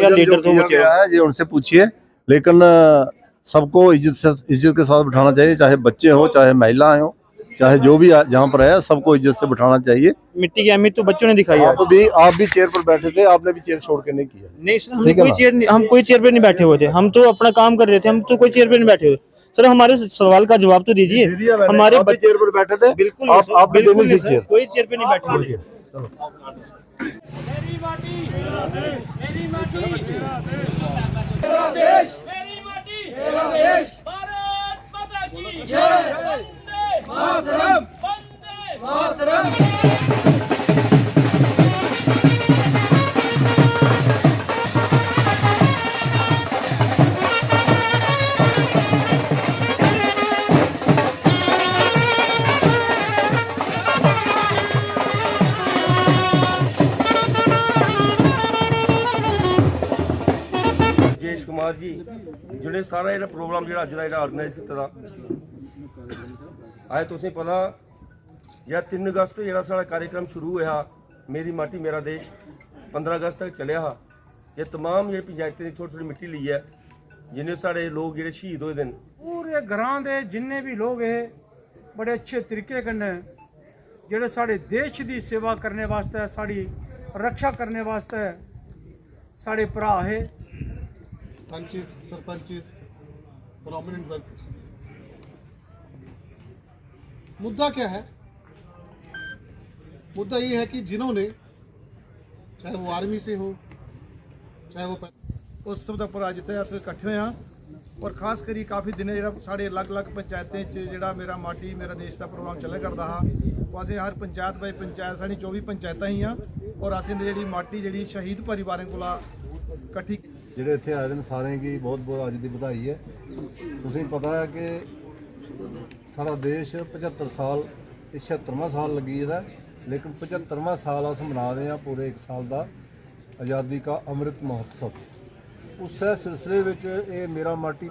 या लीडर थे वो ये उनसे पूछिए, लेकिन सबको इज्जत के साथ बिठाना चाहिए, चाहे बच्चे हो, चाहे महिलाएं हो, चाहे जो भी जहाँ पर है, सबको इज्जत से बिठाना चाहिए। मिट्टी की अहमियत तो बच्चों ने दिखाई है। आप भी चेयर पर बैठे थे, आपने भी चेयर छोड़ के नहीं किया। नहीं सर, हम कोई चेयर पे नहीं बैठे हुए थे, हम तो अपना काम कर रहे थे, हम तो कोई चेयर पे नहीं बैठे हुए। सर हमारे सवाल का जवाब तो दीजिए। हमारे बच्चे चेयर पर बैठे थे, बिल्कुल आप भी बिल्कुल देनी थी चेयर। कोई चेयर पे नहीं बैठे हुए। मेरी माटी मेरा देश, मेरी माटी मेरा देश, मेरा देश, मेरी माटी मेरा देश, भारत माता की जय, वंदे मातरम, वंदे मातरम। कुमार जी जिन्हें सारा ये प्रोग्राम जो अज का ऑर्गेनाइज किया अज तुसें पता या 3 अगस्त जो साढ़ा कार्यक्रम शुरू होया मेरी माटी मेरा देश 15 अगस्त तक चलिया हा। ये तमाम ये पंचायतें थोड़ी थोड़ी मिट्टी ली है जिन्हें साढ़े लोग जो शहीद होए दिन पूरे ग्रां दे जिन्ने भी लोग है बड़े अच्छे तरीके कन्नै जेड़े साढ़े देश की सेवा करने वास्ते साड़ी रक्षा करने वास्ते साढ़े भरा है पंचेस सरपंचेस प्रोमिनेंट वर्कर्स। मुद्दा क्या है? मुद्दा ये है कि जिन्होंने चाहे वो आर्मी से हो चाहे वो उस सब पर अज इतने अस इकट्ठे हुए हाँ और खास करी काफ़ी दिन जो साढ़े अलग अलग पंचायतें जो मेरा माटी मेरा देश का प्रोग्राम चले करता हा वो असें हर पंचायत बाई पंचायत साढ़ी 24 पंचायत ही हाँ और असें जी माटी जी शहीद परिवारों को इकट्ठी ਜਿਹੜੇ ਇੱਥੇ ਆਏ ਨੇ ਸਾਰਿਆਂ ਦੀ ਬਹੁਤ ਬਹੁਤ ਅੱਜ ਦੀ ਵਧਾਈ ਹੈ। ਤੁਸੀਂ ਪਤਾ ਹੈ ਕਿ ਸਾਡਾ ਦੇਸ਼ 75 ਸਾਲ 76ਵਾਂ ਸਾਲ ਲੱਗੀ ਇਹਦਾ, लेकिन 75वां साल अस मना रहे हैं पूरे 1 साल का आज़ादी का अमृत महोत्सव। उस सिलसिले में ये मेरा माटी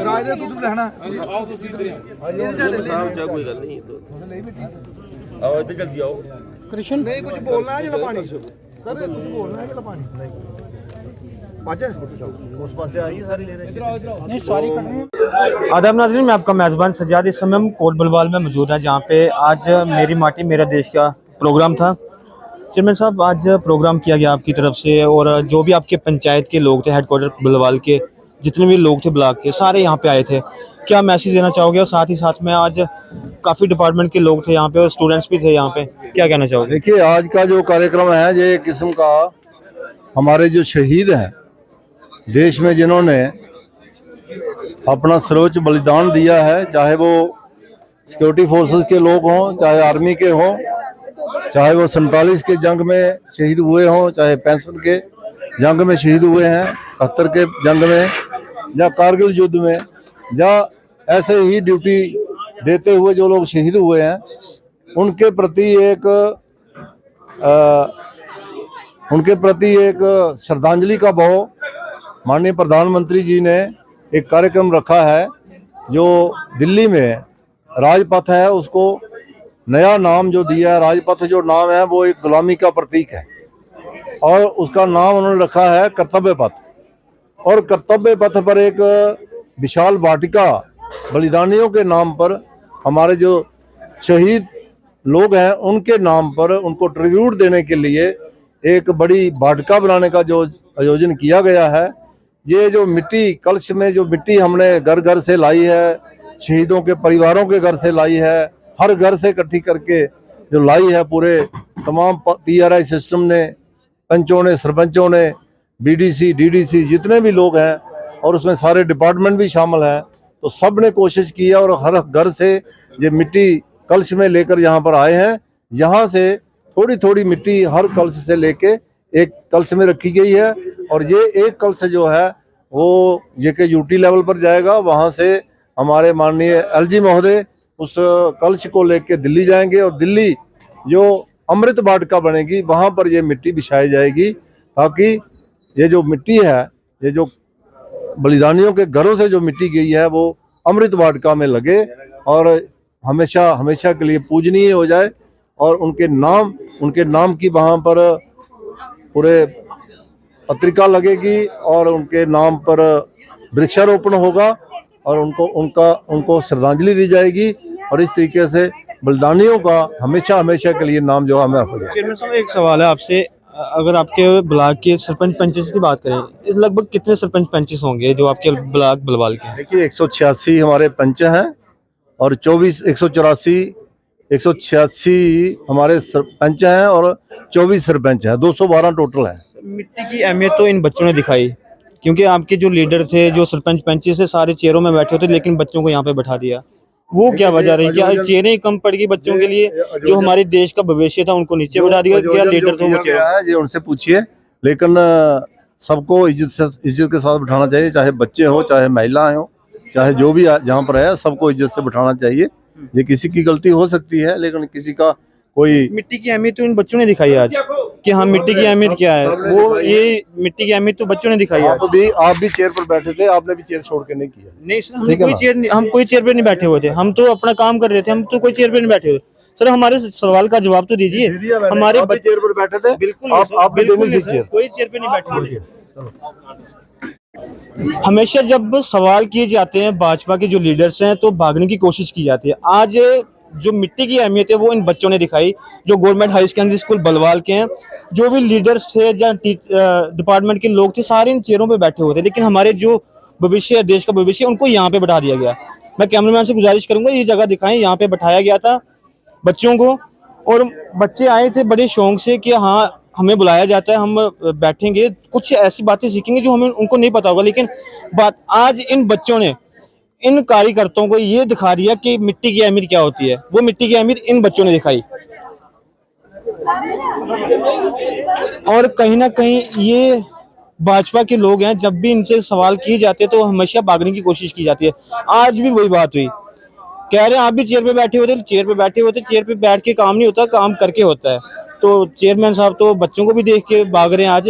राज दे दुद्ध लेना आओ तुसी इधर कोई गल नहीं आओ इधर जल्दी आओ कृष्ण नहीं कुछ बोलना है जला पानी सर कुछ बोलना है जला पानी नहीं उस पास से आई सारी ले रहे नहीं सारी करनी। आदाब नाज़रीन, मैं आपका मेज़बान सज्जाद इस समय कोट बलवाल में मौजूद है जहाँ पे आज मेरी माटी मेरा देश का प्रोग्राम था। चेयरमैन साहब आज प्रोग्राम किया गया आपकी तरफ से और जो भी आपके पंचायत के लोग थे हेडक्वार्टर बलवाल के जितने भी लोग थे ब्लॉक के सारे यहाँ पे आए थे, क्या मैसेज देना चाहोगे? और साथ ही साथ में आज काफ़ी डिपार्टमेंट के लोग थे यहाँ पे और स्टूडेंट्स भी थे यहाँ पे, क्या कहना चाहोगे? देखिए आज का जो कार्यक्रम है ये किस्म का हमारे जो शहीद हैं देश में जिन्होंने अपना सर्वोच्च बलिदान दिया है, चाहे वो सिक्योरिटी फोर्सेस के लोग हों, चाहे आर्मी के हों, चाहे वो 47 के जंग में शहीद हुए हों, चाहे 65 के जंग में शहीद हुए हैं, 71 के जंग में या कारगिल युद्ध में या ऐसे ही ड्यूटी देते हुए जो लोग शहीद हुए हैं उनके प्रति एक श्रद्धांजलि का भाव माननीय प्रधानमंत्री जी ने एक कार्यक्रम रखा है जो दिल्ली में राजपथ है उसको नया नाम जो दिया है। राजपथ जो नाम है वो एक गुलामी का प्रतीक है और उसका नाम उन्होंने रखा है कर्तव्य पथ। और कर्तव्य पथ पर एक विशाल वाटिका बलिदानियों के नाम पर हमारे जो शहीद लोग हैं उनके नाम पर उनको ट्रिब्यूट देने के लिए एक बड़ी वाटिका बनाने का जो आयोजन किया गया है। ये जो मिट्टी कलश में जो मिट्टी हमने घर घर से लाई है, शहीदों के परिवारों के घर से लाई है, हर घर से इकट्ठी करके जो लाई है, पूरे तमाम PRI सिस्टम ने, पंचों ने, सरपंचों ने, BDC DDC जितने भी लोग हैं और उसमें सारे डिपार्टमेंट भी शामिल हैं, तो सब ने कोशिश की है और हर घर से ये मिट्टी कलश में लेकर यहाँ पर आए हैं। यहाँ से थोड़ी थोड़ी मिट्टी हर कलश से लेके एक कलश में रखी गई है और ये एक कलश जो है वो JKUT लेवल पर जाएगा। वहाँ से हमारे माननीय LG महोदय उस कलश को लेके दिल्ली जाएंगे और दिल्ली जो अमृत वाटिका बनेगी वहाँ पर ये मिट्टी बिछाई जाएगी ताकि ये जो मिट्टी है, ये जो बलिदानियों के घरों से जो मिट्टी गई है वो अमृत वाटिका में लगे और हमेशा हमेशा के लिए पूजनीय हो जाए और उनके नाम की वहाँ पर पूरे पत्रिका लगेगी और उनके नाम पर वृक्षारोपण होगा और उनको श्रद्धांजलि दी जाएगी। और इस तरीके से बलिदानियों का हमेशा हमेशा के लिए नाम जो है हमें हो जाए। चेयरमैन साहब एक सवाल है आपसे, अगर आपके ब्लॉक के सरपंच पंचेस की बात करें, लगभग कितने सरपंच पंचेस होंगे जो आपके ब्लॉक बलवाल के हैं? देखिए 186 हमारे पंच हैं और 186 हमारे सरपंच हैं और 24 सरपंच हैं, 212 टोटल है। मिट्टी की अहमियत तो इन बच्चों ने दिखाई, क्योंकि आपके जो लीडर थे, जो सरपंच पंची से सारे चेयरों में बैठे होते, लेकिन बच्चों को यहाँ पे बैठा दिया। वो क्या वजह रही? क्या चेयरें कम पड़ गई बच्चों के लिए? जो हमारे देश का भविष्य था उनको नीचे बैठा दिया, क्या लीडर तो वो ये उनसे पूछिए। लेकिन सबको इज्जत के साथ बिठाना चाहिए, चाहे बच्चे हो, चाहे महिलाएं हो, चाहे जो भी जहाँ पर है, सबको इज्जत से बिठाना चाहिए। ये किसी की गलती हो सकती है, लेकिन किसी का कोई। मिट्टी की अहमियत तो इन बच्चों ने दिखाई आज कि हाँ मिट्टी की अहमियत क्या है, वो ये मिट्टी की अहमियत तो बच्चों ने दिखाई। आप भी चेयर पर बैठे थे, आपने भी चेयर छोड़ के नहीं किया। नहीं सर, हम कोई चेयर पे नहीं बैठे हुए थे, हम तो अपना काम कर रहे थे, हम तो कोई चेयर पे नहीं बैठे हुए। सर हमारे सवाल का जवाब तो दीजिए। हमारे चेयर पर बैठे थे, बिल्कुल आप भी कोई चेयर पे नहीं बैठे हुए। हमेशा जब सवाल किए जाते हैं भाजपा के जो लीडर्स हैं तो भागने की कोशिश की जाती है। आज जो मिट्टी की अहमियत है वो इन बच्चों ने दिखाई, जो government high secondary school Balwal के हैं। जो भी लीडर्स थे या डिपार्टमेंट के लोग थे, सारे इन चेयरों पे बैठे हुए थे, लेकिन हमारे जो भविष्य है, देश का भविष्य, उनको यहाँ पे बैठा दिया गया। मैं कैमरामैन से गुजारिश करूंगा ये जगह दिखाएं, यहाँ पे बैठाया गया था बच्चों को, और बच्चे आए थे बड़े शौक से कि हाँ हमें बुलाया जाता है, हम बैठेंगे, कुछ ऐसी बातें सीखेंगे जो हमें उनको नहीं पता होगा। लेकिन बात आज इन बच्चों ने, इन कार्यकर्ताओं को ये दिखा दिया कि मिट्टी की अहमियत क्या होती है। वो मिट्टी की अहमियत इन बच्चों ने दिखाई, और कहीं ना कहीं ये भाजपा के लोग हैं, जब भी इनसे सवाल किए जाते हैं तो हमेशा भागने की कोशिश की जाती है। आज भी वही बात हुई, कह रहे हैं आप भी चेयर पे बैठे होते, चेयर पे बैठे होते, चेयर पे बैठ के काम नहीं होता, काम करके होता है। तो चेयरमैन साहब तो बच्चों को भी देख के भाग रहे हैं। आज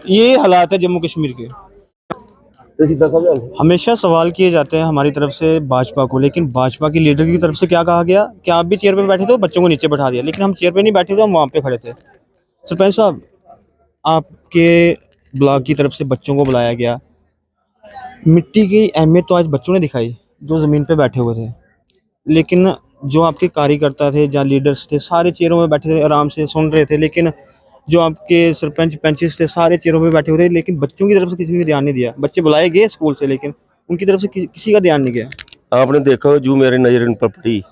ये हालात है जम्मू कश्मीर के। हमेशा सवाल किए जाते हैं हमारी तरफ से भाजपा को, लेकिन भाजपा की लीडर की तरफ से क्या कहा गया कि आप भी चेयर पे बैठे थे, बच्चों को नीचे बैठा दिया। लेकिन हम चेयर पे नहीं बैठे थे, हम वहाँ पे खड़े थे। सरपंच साहब, आपके ब्लॉक की तरफ से बच्चों को बुलाया गया, मिट्टी की अहमियत तो आज बच्चों ने दिखाई जो ज़मीन पे बैठे हुए थे, लेकिन जो आपके कार्यकर्ता थे या लीडर्स थे, सारे चेयरों में बैठे थे, आराम से सुन रहे थे। लेकिन जो आपके सरपंच पंचेस थे, सारे चेयरों पे बैठे हुए थे, लेकिन बच्चों की तरफ से किसी ने ध्यान नहीं दिया। बच्चे बुलाए गए स्कूल से, लेकिन उनकी तरफ से किसी का ध्यान नहीं गया। आपने देखा जो मेरी नज़र इन पर पड़ी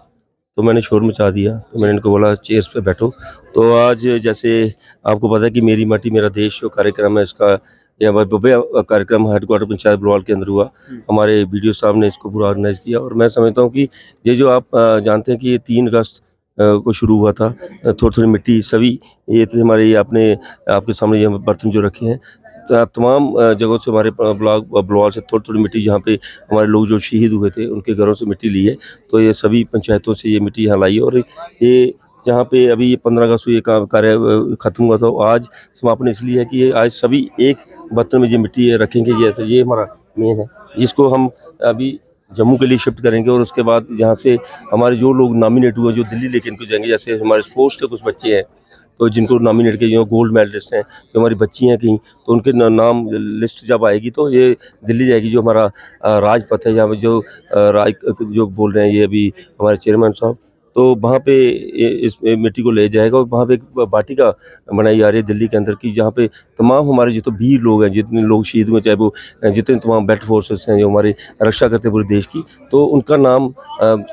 तो मैंने शोर मचा दिया, तो मैंने इनको बोला चेयर्स पे बैठो। तो आज जैसे आपको पता है कि मेरी माटी मेरा देश जो कार्यक्रम है, इसका यह भव्य कार्यक्रम हेडक्वार्टर पंचायत बलवाल के अंदर हुआ। हमारे बीडीओ साहब ने इसको पूरा ऑर्गेनाइज किया, और मैं समझता हूँ कि ये जो आप जानते हैं कि ये 3 अगस्त को शुरू हुआ था। थोड़ी थोड़ी मिट्टी सभी ये तो हमारे ये आपके सामने ये बर्तन जो रखे हैं, तमाम जगहों से हमारे ब्लॉक बलवाल से थोड़ी थोड़ी मिट्टी, जहाँ पे हमारे लोग जो शहीद हुए थे उनके घरों से मिट्टी ली है। तो ये सभी पंचायतों से ये मिट्टी यहाँ लाई है, और ये जहाँ पे अभी ये 15 अगस्त को ये कार्य खत्म हुआ था, आज समापन इसलिए है कि ये आज सभी एक बर्तन में ये मिट्टी रखेंगे। जैसे ये हमारा मेन है, जिसको हम अभी जम्मू के लिए शिफ्ट करेंगे, और उसके बाद यहाँ से हमारे जो लोग नॉमिनेट हुए जो दिल्ली लेके इनको जाएंगे। जैसे हमारे स्पोर्ट्स के कुछ बच्चे हैं तो जिनको नॉमिनेट किए, जो गोल्ड मेडलिस्ट हैं, जो हमारी बच्ची हैं कहीं, तो उनके नाम लिस्ट जब आएगी तो ये दिल्ली जाएगी। जो हमारा राजपथ है, यहाँ पे जो जो बोल रहे हैं ये अभी हमारे चेयरमैन साहब, तो वहाँ पे इस मिट्टी को ले जाएगा, और वहाँ पे एक वाटिका बनाई जा रही है दिल्ली के अंदर की, जहाँ पे तमाम हमारे जितने वीर लोग हैं, जितने लोग शहीद हुए, चाहे वो जितने तमाम बेल्ट फोर्सेस हैं जो हमारी रक्षा करते हैं पूरे देश की, तो उनका नाम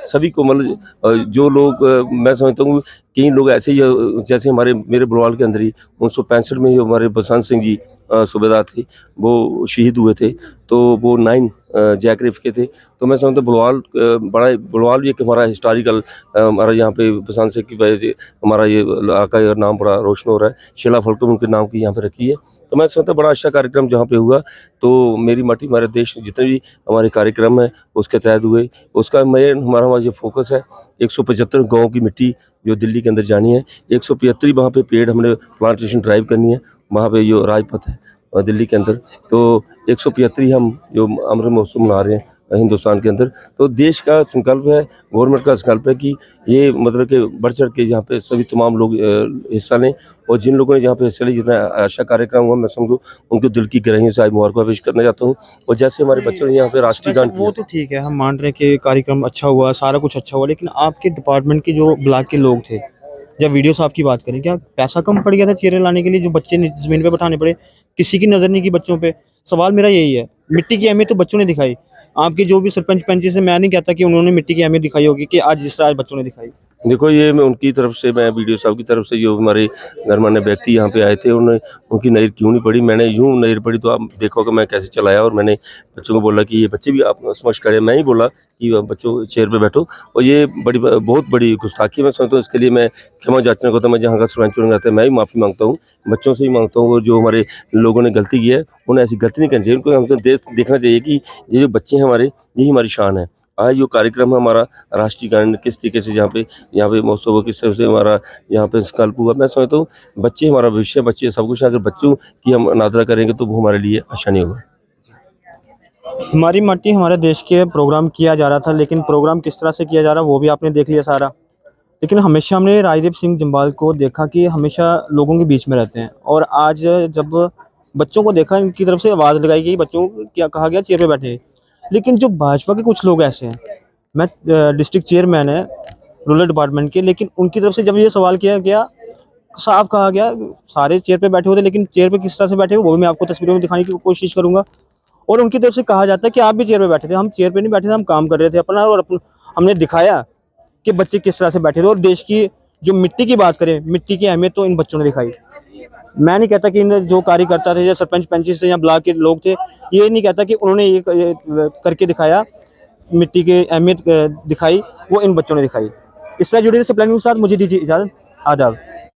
सभी को, मतलब जो लोग मैं समझता हूँ कई लोग ऐसे ही, जैसे मेरे बलवाल के अंदर ही 1965 में जो हमारे बसंत सिंह जी सूबेदार थे, वो शहीद हुए थे, तो वो 9 जैकरिफ के थे। तो मैं समझता बलवाल भी एक हमारा हिस्टोरिकल, हमारा यहाँ पे बसंत सिंह की वजह से हमारा ये इलाका का नाम बड़ा रोशन हो रहा है। शिला फलटन उनके नाम की यहाँ पे रखी है। तो मैं समझता बड़ा अच्छा कार्यक्रम जहाँ पे हुआ। तो मेरी माटी हमारे देश जितने भी हमारे कार्यक्रम हैं उसके तहत हुए, उसका मेन हमारा जो फोकस है 175 गाँव की मिट्टी जो दिल्ली के अंदर जानी है। 175 वहाँ पे पेड़ हमने प्लांटेशन ड्राइव करनी है, वहाँ पे जो राजपथ है दिल्ली के अंदर। तो 175 हम जो अमृत महोत्सव मना रहे हैं हिंदुस्तान के अंदर। तो देश का संकल्प है, गवर्नमेंट का संकल्प है कि ये मतलब कि बढ़ चढ़ के यहाँ पे सभी तमाम लोग हिस्सा लें, और जिन लोगों ने यहाँ पे हिस्सा लिया, जितना अच्छा कार्यक्रम हुआ, मैं समझूँ उनके दिल की गहराइयों से आज मुबारकबाद पेश करना चाहता हूँ। और जैसे हमारे बच्चों ने यहाँ पे राष्ट्रीय गान वो तो ठीक है, हम मान रहे हैं कि कार्यक्रम अच्छा हुआ, सारा कुछ अच्छा हुआ, लेकिन आपके डिपार्टमेंट के जो ब्लॉक के लोग थे, जब वीडियो साहब की बात करें, क्या पैसा कम पड़ गया था चेयरें लाने के लिए, जो बच्चे ज़मीन पे बैठाने पड़े? किसी की नज़र नहीं की बच्चों पे। सवाल मेरा यही है, मिट्टी की अहमियत तो बच्चों ने दिखाई। आपके जो भी सरपंच पंची से, मैं नहीं कहता कि उन्होंने मिट्टी की अहमियत दिखाई होगी कि आज जिस तरह आज बच्चों ने दिखाई। देखो, ये मैं उनकी तरफ से, मैं वीडियो साहब की तरफ से, जो हमारे गणमान्य व्यक्ति यहाँ पे आए थे, उन्होंने उनकी नज़र क्यों नहीं पड़ी, मैंने यूँ नज़र पड़ी तो आप देखोगे मैं कैसे चलाया, और मैंने बच्चों को बोला कि ये बच्चे भी आप समझ करें, मैं ही बोला कि बच्चों चेयर पे बैठो। और ये बहुत बड़ी गुस्ताखी मैं समझता हूँ। इसके लिए मैं क्षमा याचना करता हूँ। मैं जहाँ का सरपंच चुन जाता है, मैं ही माफ़ी मांगता हूँ, बच्चों से ही मांगता हूँ। और जो हमारे लोगों ने गलती की है, उन्हें ऐसी गलती नहीं करनी चाहिए। उनको हमसे देखना चाहिए कि ये जो बच्चे हैं हमारे, यही हमारी शान है। आज जो कार्यक्रम है हमारा राष्ट्रीय गान किस तरीके से यहाँ पे महोत्सव हो, किस तरह से हमारा यहाँ पे संकल्प हुआ, मैं समझता हूँ बच्चे हमारा भविष्य, बच्चे सब कुछ है। अगर बच्चों की हम अनादर करेंगे तो वो हमारे लिए अच्छा नहीं होगा। हमारी माटी हमारे देश के प्रोग्राम किया जा रहा था, लेकिन प्रोग्राम किस तरह से किया जा रहा वो भी आपने देख लिया सारा। लेकिन हमेशा हमने राजदीप सिंह जम्वाल को देखा कि हमेशा लोगों के बीच में रहते हैं, और आज जब बच्चों को देखा, इनकी तरफ से आवाज़ लगाई गई, बच्चों को क्या कहा गया, चेयर पे बैठे। लेकिन जो भाजपा के कुछ लोग ऐसे हैं, मैं डिस्ट्रिक्ट चेयरमैन है रूरल डिपार्टमेंट के, लेकिन उनकी तरफ से जब ये सवाल किया गया, साफ कहा गया, सारे चेयर पे बैठे हुए थे, लेकिन चेयर पे किस तरह से बैठे हुए वो भी मैं आपको तस्वीरों में दिखाने की कोशिश करूंगा। और उनकी तरफ से कहा जाता है कि आप भी चेयर पे बैठे थे। हम चेयर पे नहीं बैठे थे, हम काम कर रहे थे अपना, और हमने दिखाया कि बच्चे किस तरह से बैठे थे। और देश की जो मिट्टी की बात करें, मिट्टी की अहमियत तो इन बच्चों ने दिखाई। मैं नहीं कहता कि इन जो कार्यकर्ता थे या सरपंच पंची थे या ब्लॉक के लोग थे, ये नहीं कहता कि उन्होंने ये करके दिखाया, मिट्टी की अहमियत दिखाई, वो इन बच्चों ने दिखाई। इस तरह जुड़े रहिए सप्लाई न्यूज़ के साथ, मुझे दीजिए इजाज़त, आदाब।